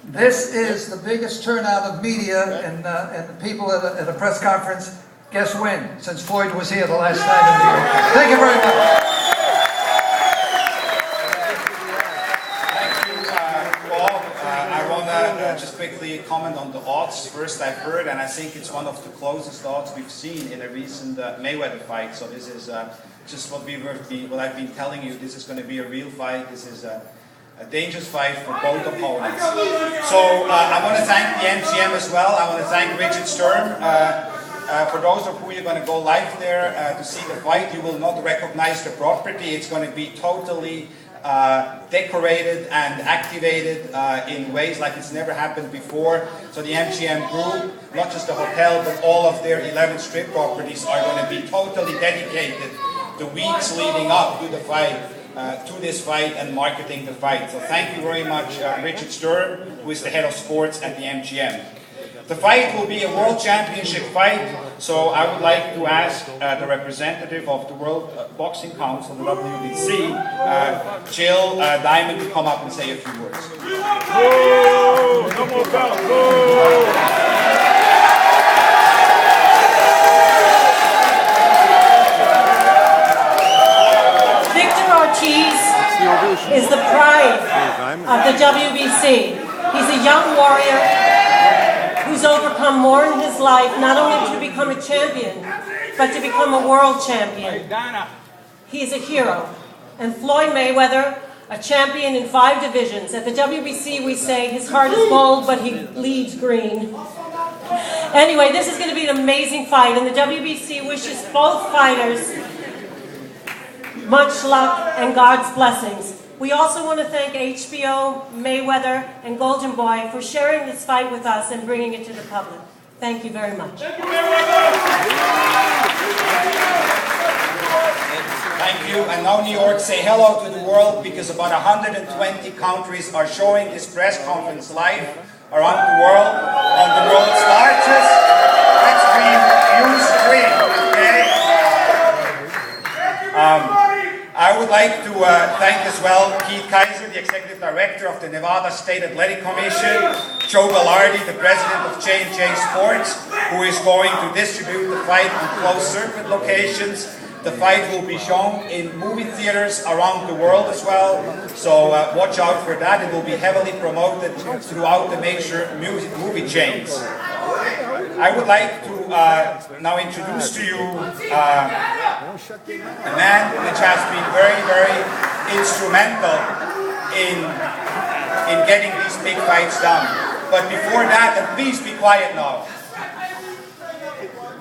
This is the biggest turnout of media and the people at a press conference. Guess when? Since Floyd was here the last time in New York. Thank you very much. Just quickly comment on the odds. First, I've heard, and I think it's one of the closest odds we've seen in a recent Mayweather fight. So this is just what I've been telling you. This is going to be a real fight. This is a dangerous fight for both opponents. So I want to thank the MGM as well. I want to thank Richard Sturm. For those of you going to go live there to see the fight, you will not recognize the property. It's going to be totally decorated and activated in ways like it's never happened before. So the MGM group, not just the hotel, but all of their 11 strip properties are going to be totally dedicated the weeks leading up to the fight, to this fight and marketing the fight. So thank you very much, Richard Sturm, who is the head of sports at the MGM. The fight will be a world championship fight, so I would like to ask the representative of the World Boxing Council, the WBC, Jill Diamond, to come up and say a few words. Whoa! No more belt! Whoa! Victor Ortiz is the pride of the WBC. He's a young warrior who's overcome more in his life, not only to become a champion, but to become a world champion. He's a hero. And Floyd Mayweather, a champion in 5 divisions. At the WBC we say his heart is gold, but he bleeds green. Anyway, this is going to be an amazing fight, and the WBC wishes both fighters much luck and God's blessings. We also want to thank HBO, Mayweather, and Golden Boy for sharing this fight with us and bringing it to the public. Thank you very much. Thank you. And now New York, say hello to the world, because about 120 countries are showing this press conference live around the world on the world's largest news stream. Okay? I would like to thank as well Keith Kaiser, the Executive Director of the Nevada State Athletic Commission, Joe Gallardi, the President of J&J Sports, who is going to distribute the fight in closed-circuit locations. The fight will be shown in movie theaters around the world as well, so watch out for that. It will be heavily promoted throughout the major movie chains. I would like to now introduce to you a man which has been very, very instrumental in getting these big fights done. But before that, and please be quiet now,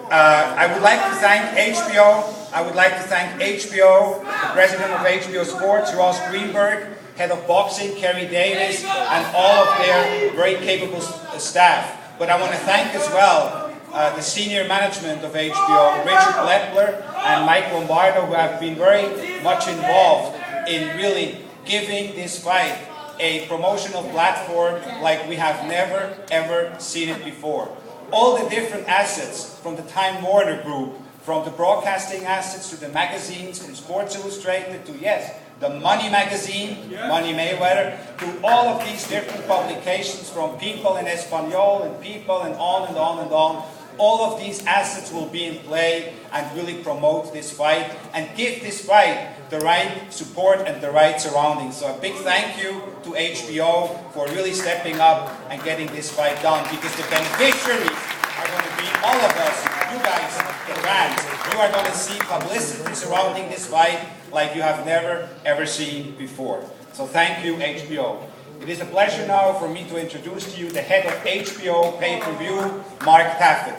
I would like to thank HBO. I would like to thank HBO, the president of HBO Sports, Ross Greenberg, head of boxing, Kerry Davis, and all of their very capable staff. But I want to thank as well the senior management of HBO, Richard Lepler and Mike Lombardo, who have been very much involved in really giving this fight a promotional platform like we have never, ever seen it before. All the different assets from the Time Warner Group, from the broadcasting assets to the magazines, from Sports Illustrated to, yes, the Money magazine, Money Mayweather, to all of these different publications from People in Espanol and People and on and on and on. All of these assets will be in play and really promote this fight and give this fight the right support and the right surroundings. So a big thank you to HBO for really stepping up and getting this fight done, because the beneficiaries are going to be all of us, you guys, the fans. You are going to see publicity surrounding this fight like you have never, ever seen before. So thank you, HBO. It is a pleasure now for me to introduce to you the head of HBO Pay-Per-View, Mark Taffet.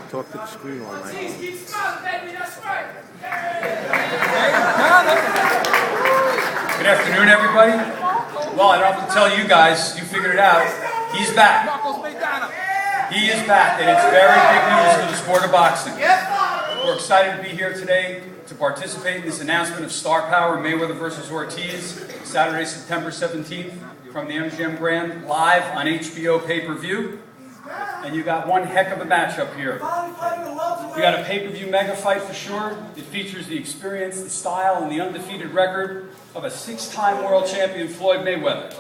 Talk to the screen all night. Good afternoon, everybody. Well, I don't have to tell you guys, you figured it out. He's back. He is back, and it's very big news for the sport of boxing. We're excited to be here today to participate in this announcement of Star Power Mayweather versus Ortiz, Saturday, September 17th, from the MGM Grand, live on HBO Pay-Per-View. And you got one heck of a matchup here. We got a pay-per-view mega fight for sure. It features the experience, the style, and the undefeated record of a 6-time world champion, Floyd Mayweather.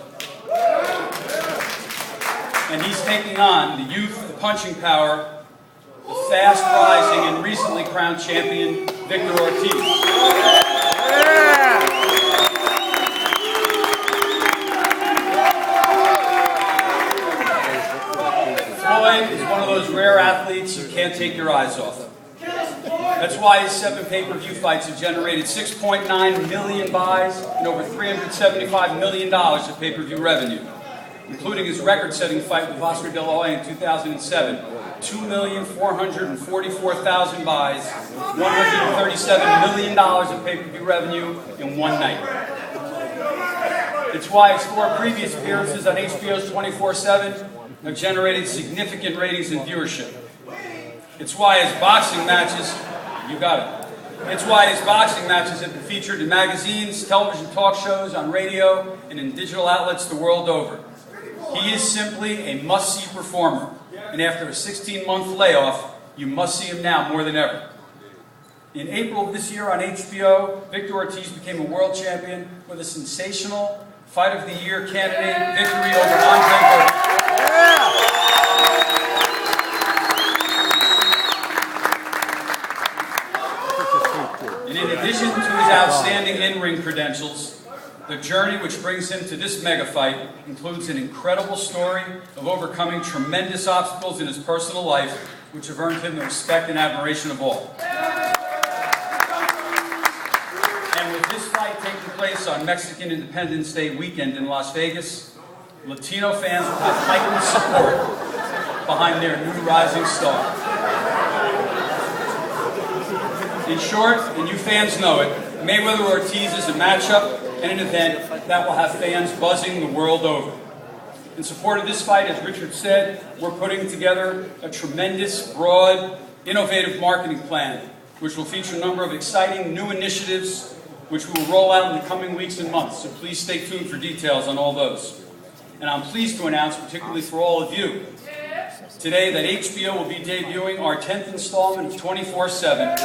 And he's taking on the youth, the punching power, the fast-rising and recently crowned champion, Victor Ortiz. Floyd is one of those rare athletes you can't take your eyes off. That's why his 7 pay-per-view fights have generated 6.9 million buys and over $375 million of pay-per-view revenue, including his record-setting fight with Oscar De La Hoya in 2007, 2,444,000 buys, $137 million of pay-per-view revenue in one night. It's why his 4 previous appearances on HBO's 24/7 have generated significant ratings and viewership. It's why his boxing matches, you got it. It's why his boxing matches have been featured in magazines, television talk shows, on radio, and in digital outlets the world over. He is simply a must-see performer, and after a 16-month layoff, you must see him now more than ever. In April of this year on HBO, Victor Ortiz became a world champion with a sensational Fight of the Year candidate victory over Andre. And in addition to his outstanding in-ring credentials, the journey which brings him to this mega fight includes an incredible story of overcoming tremendous obstacles in his personal life, which have earned him the respect and admiration of all. And with this fight taking place on Mexican Independence Day weekend in Las Vegas, Latino fans will have heightened support behind their new rising star. In short, and you fans know it, Mayweather-Ortiz is a matchup and an event that will have fans buzzing the world over. In support of this fight, as Richard said, we're putting together a tremendous, broad, innovative marketing plan, which will feature a number of exciting new initiatives, which we will roll out in the coming weeks and months. So please stay tuned for details on all those. And I'm pleased to announce, particularly for all of you, today that HBO will be debuting our 10th installment of 24/7.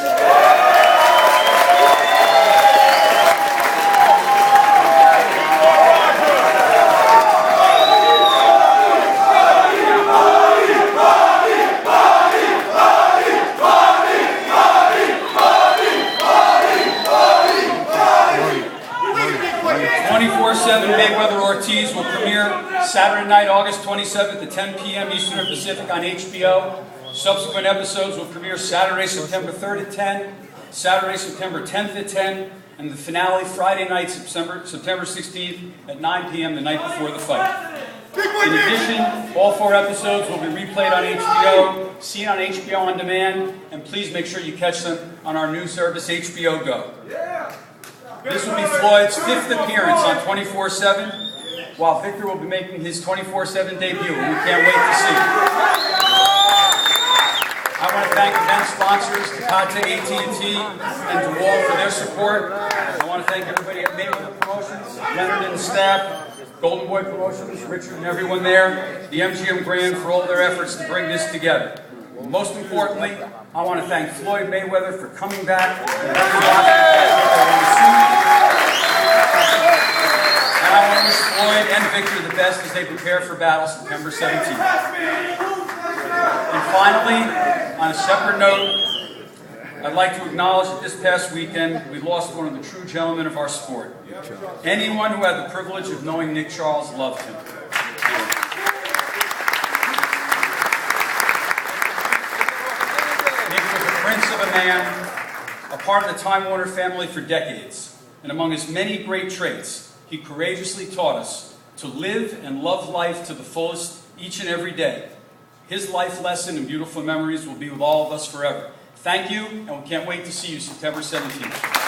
24/7 Mayweather-Ortiz will premiere Saturday night, August 27th at 10 p.m. Eastern and Pacific on HBO. Subsequent episodes will premiere Saturday, September 3rd at 10, Saturday, September 10th at 10, and the finale Friday night, September 16th at 9 p.m. the night before the fight. In addition, all 4 episodes will be replayed on HBO, seen on HBO On Demand, and please make sure you catch them on our new service, HBO Go. This will be Floyd's 5th appearance on 24/7, while Victor will be making his 24/7 debut, and we can't wait to see it. I want to thank event sponsors, Tecate, AT&T, and DeWalt for their support. I want to thank everybody at Mayweather Promotions, Leonard and the staff, Golden Boy Promotions, Richard and everyone there, the MGM Grand for all their efforts to bring this together. Most importantly, I want to thank Floyd Mayweather for coming back and I want to wish Floyd and Victor the best as they prepare for battle September 17th. And finally, on a separate note, I'd like to acknowledge that this past weekend we lost one of the true gentlemen of our sport. Anyone who had the privilege of knowing Nick Charles loved him. Nick was a prince of a man, a part of the Time Warner family for decades, and among his many great traits, he courageously taught us to live and love life to the fullest each and every day. His life lesson and beautiful memories will be with all of us forever. Thank you, and we can't wait to see you September 17th.